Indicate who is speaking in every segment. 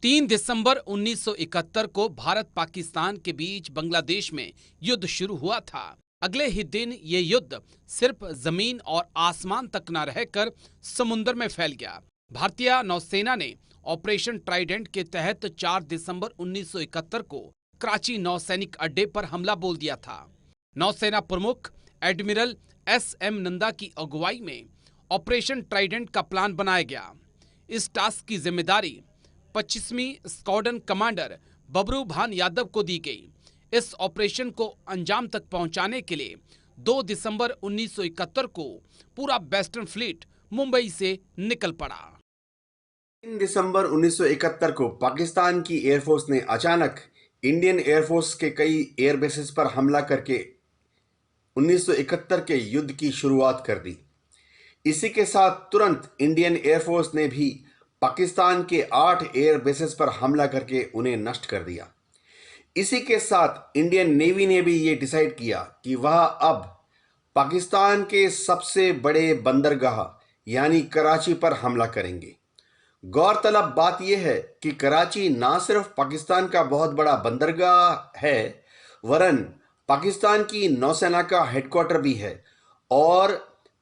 Speaker 1: 3 दिसंबर 1971 को भारत पाकिस्तान के बीच बांग्लादेश में युद्ध शुरू हुआ था। अगले ही दिन ये युद्ध सिर्फ जमीन और आसमान तक न रहकर समुद्र में फैल गया। भारतीय नौसेना ने ऑपरेशन ट्राइडेंट के तहत 4 दिसंबर 1971 को कराची नौसैनिक अड्डे पर हमला बोल दिया था। नौसेना प्रमुख एडमिरल एस.एम. नंदा की अगुवाई में ऑपरेशन ट्राइडेंट का प्लान बनाया गया। इस टास्क की जिम्मेदारी 25वीं स्क्वाड्रन कमांडर बबरू भान यादव को दी गई। इस ऑपरेशन को अंजाम तक पहुंचाने के लिए 2 दिसंबर 1971 को पूरा वेस्टर्न फ्लीट मुंबई से निकल पड़ा।
Speaker 2: 3 दिसंबर 1971 को पाकिस्तान की एयरफोर्स ने अचानक इंडियन एयरफोर्स के कई एयरबेसेस पर हमला करके 1971 के युद्ध की शुरुआत कर दी। इसी के साथ तुरंत इंडियन एयरफोर्स ने भी पाकिस्तान के 8 एयरबेसेस पर हमला करके उन्हें नष्ट कर दिया। इसी के साथ इंडियन नेवी ने भी ये डिसाइड किया कि वह अब पाकिस्तान के सबसे बड़े बंदरगाह यानी कराची पर हमला करेंगे। गौरतलब बात यह है कि कराची ना सिर्फ पाकिस्तान का बहुत बड़ा बंदरगाह है, वरन पाकिस्तान की नौसेना का हेडक्वार्टर भी है और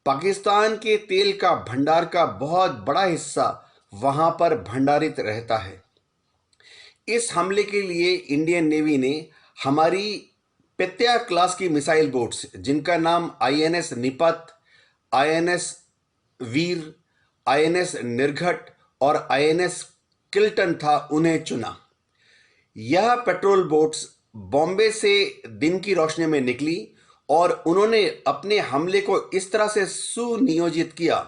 Speaker 2: पाकिस्तान के तेल का भंडार का बहुत बड़ा हिस्सा वहां पर भंडारित रहता है। इस हमले के लिए इंडियन नेवी ने हमारी पेत्या क्लास की मिसाइल बोट्स, जिनका नाम आईएनएस निपत, आईएनएस वीर, आईएनएस निर्घट और आईएनएस किल्टन था, उन्हें चुना। यह पेट्रोल बोट्स बॉम्बे से दिन की रोशनी में निकली और उन्होंने अपने हमले को इस तरह से सुनियोजित किया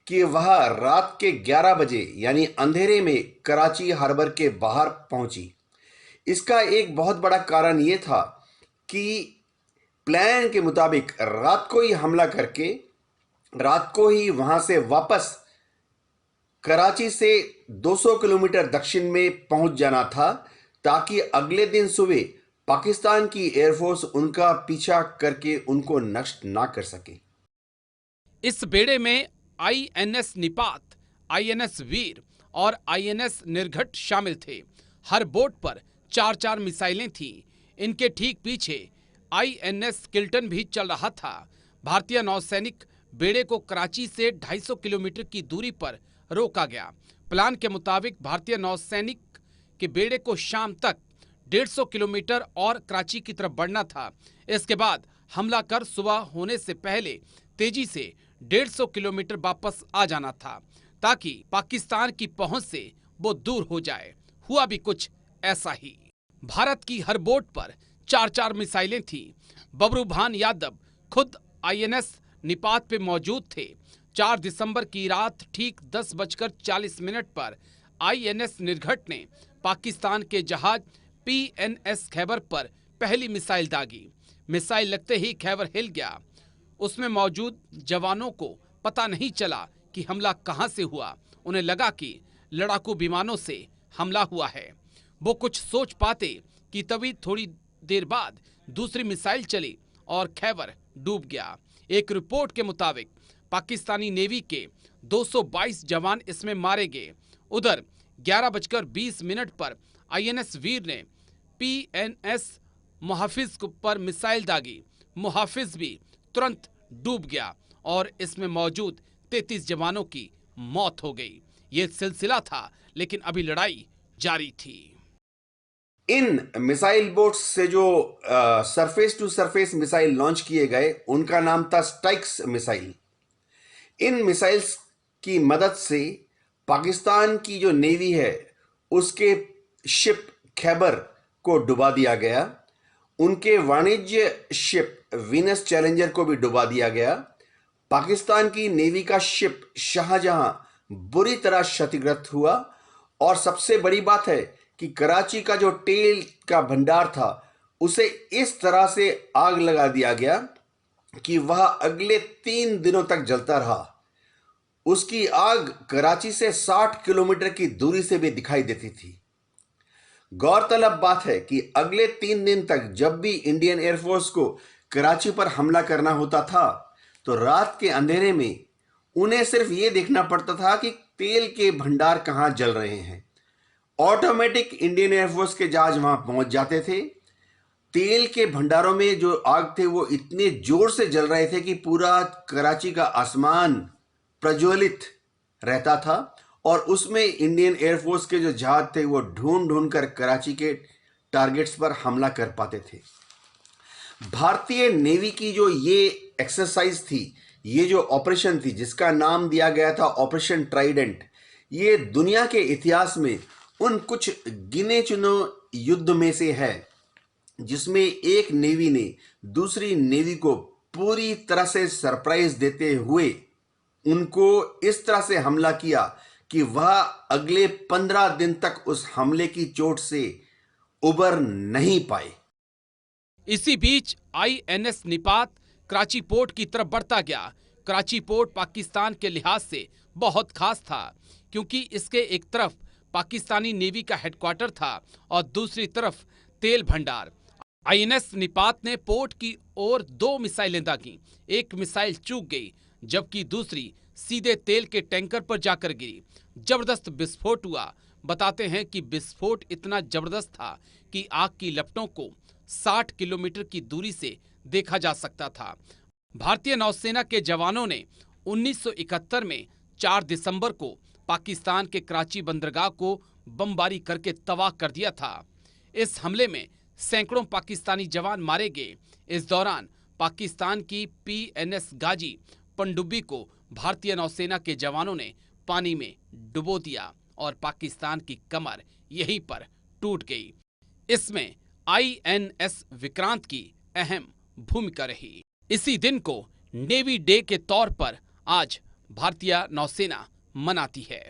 Speaker 2: कि वह रात के 11 बजे यानी अंधेरे में कराची हार्बर के बाहर पहुंची। इसका एक बहुत बड़ा कारण यह था कि प्लान के मुताबिक रात को ही हमला करके रात को ही वहां से वापस कराची से 200 किलोमीटर दक्षिण में पहुंच जाना था, ताकि अगले दिन सुबह पाकिस्तान की एयरफोर्स उनका पीछा करके उनको नष्ट ना कर सके।
Speaker 1: इस बेड़े में आईएनएस निपात, आईएनएस वीर और आईएनएस निर्घट शामिल थे। हर बोट पर 4-4 मिसाइलें थीं। इनके ठीक पीछे आईएनएस किल्टन भी चल रहा था। भारतीय नौसैनिक बेड़े को कराची से 250 किलोमीटर की दूरी पर रोका गया। प्लान के मुताबिक भारतीय नौसैनिक के बेड़े को शाम तक 150 किलोमीटर और कराची की तरफ बढ़ना था। इसके बाद हमला कर सुबह होने से पहले तेजी से 150 किलोमीटर वापस आ जाना था, ताकि पाकिस्तान की पहुंच से वो दूर हो जाए। हुआ भी कुछ ऐसा ही। भारत की हर बोट पर 4-4 मिसाइलें थीं। बबरू भान यादव खुद आईएनएस निपात पे मौजूद थे। 4 दिसंबर की रात ठीक 10:40 पर आईएनएस निर्घट ने पाकिस्तान के जहाज पीएनएस खैबर पर पहली मिसाइल दागी। मिसाइल लगते ही खैबर हिल गया। उसमें मौजूद जवानों को पता नहीं चला कि हमला कहां से हुआ। उन्हें लगा कि लड़ाकू विमानों से हमला हुआ है। वो कुछ सोच पाते कि तभी थोड़ी देर बाद दूसरी मिसाइल चली और खैबर डूब गया। एक रिपोर्ट के मुताबिक पाकिस्तानी नेवी के 222 जवान इसमें मारे गए। उधर 11:20 पर आईएनएस वीर ने पीएनएस मुहाफिज पर मिसाइल दागी। मुहाफिज भी तुरंत डूब गया और इसमें मौजूद 33 जवानों की मौत हो गई। ये सिलसिला था, लेकिन अभी लड़ाई जारी थी।
Speaker 2: इन मिसाइल बोट्स से जो surface to surface missile launch किए गए, उनका नाम था स्टाइक्स मिसाइल। इन मिसाइल्स की मदद से पाकिस्तान की जो नेवी है, उसके शिप खैबर को डुबा दिया गया। उनके वाणिज्य शिप वीनस चैलेंजर को भी डुबा दिया गया। पाकिस्तान की नेवी का शिप शाहजहां बुरी तरह क्षतिग्रस्त हुआ और सबसे बड़ी बात है कि कराची का जो तेल का भंडार था, उसे इस तरह से आग लगा दिया गया कि वह अगले 3 दिनों तक जलता रहा। उसकी आग कराची से 60 किलोमीटर की दूरी से भी दिखाई देती थी। गौरतलब बात है कि अगले 3 दिन तक जब भी इंडियन एयरफोर्स को कराची पर हमला करना होता था, तो रात के अंधेरे में उन्हें सिर्फ ये देखना पड़ता था कि तेल के भंडार कहां जल रहे हैं। ऑटोमेटिक इंडियन एयरफोर्स के जहाज वहां पहुंच जाते थे। तेल के भंडारों में जो आग थे वो इतने जोर से जल रहे थे कि पूरा कराची का आसमान प्रज्वलित रहता था और उसमें इंडियन एयरफोर्स के जो जहाज थे वो ढूंढ ढूंढ कर कराची के टारगेट्स पर हमला कर पाते थे। भारतीय नेवी की जो ये एक्सरसाइज थी, ये जो ऑपरेशन थी जिसका नाम दिया गया था ऑपरेशन ट्राइडेंट, ये दुनिया के इतिहास में उन कुछ गिने चुने युद्ध में से है जिसमें एक नेवी ने दूसरी नेवी को पूरी तरह से सरप्राइज देते हुए उनको इस तरह से हमला किया कि वह अगले 15 दिन तक उस हमले की चोट से उबर नहीं पाए।
Speaker 1: इसी बीच आईएनएस निपात कराची पोर्ट की तरफ बढ़ता गया। कराची पोर्ट पाकिस्तान के लिहाज से बहुत खास था क्योंकि इसके एक तरफ पाकिस्तानी नेवी का हेडक्वार्टर था और दूसरी तरफ तेल भंडार। आईएनएस निपात ने पोर्ट की ओर 2 मिसाइलें दागीं। एक मिसाइल चूक गई जबकि दूसरी सीधे तेल के टैंकर पर जाकर गिरी। जबरदस्त विस्फोट हुआ। बताते हैं कि विस्फोट इतना जबरदस्त था कि आग की लपटों को 60 किलोमीटर की दूरी से देखा जा सकता था। भारतीय नौसेना के जवानों ने 1971 में 4 दिसंबर को पाकिस्तान के कराची बंदरगाह को बमबारी करके तबाह कर दिया था। इस हमले में सैकड़ों पाकिस्तानी जवान मारे गए। इस दौरान पाकिस्तान की पीएनएस गाजी पनडुब्बी को भारतीय नौसेना के जवानों ने पानी में डुबो दिया और पाकिस्तान की कमर यहीं पर टूट गई। इसमें आईएनएस विक्रांत की अहम भूमिका रही। इसी दिन को नेवी डे के तौर पर आज भारतीय नौसेना मनाती है।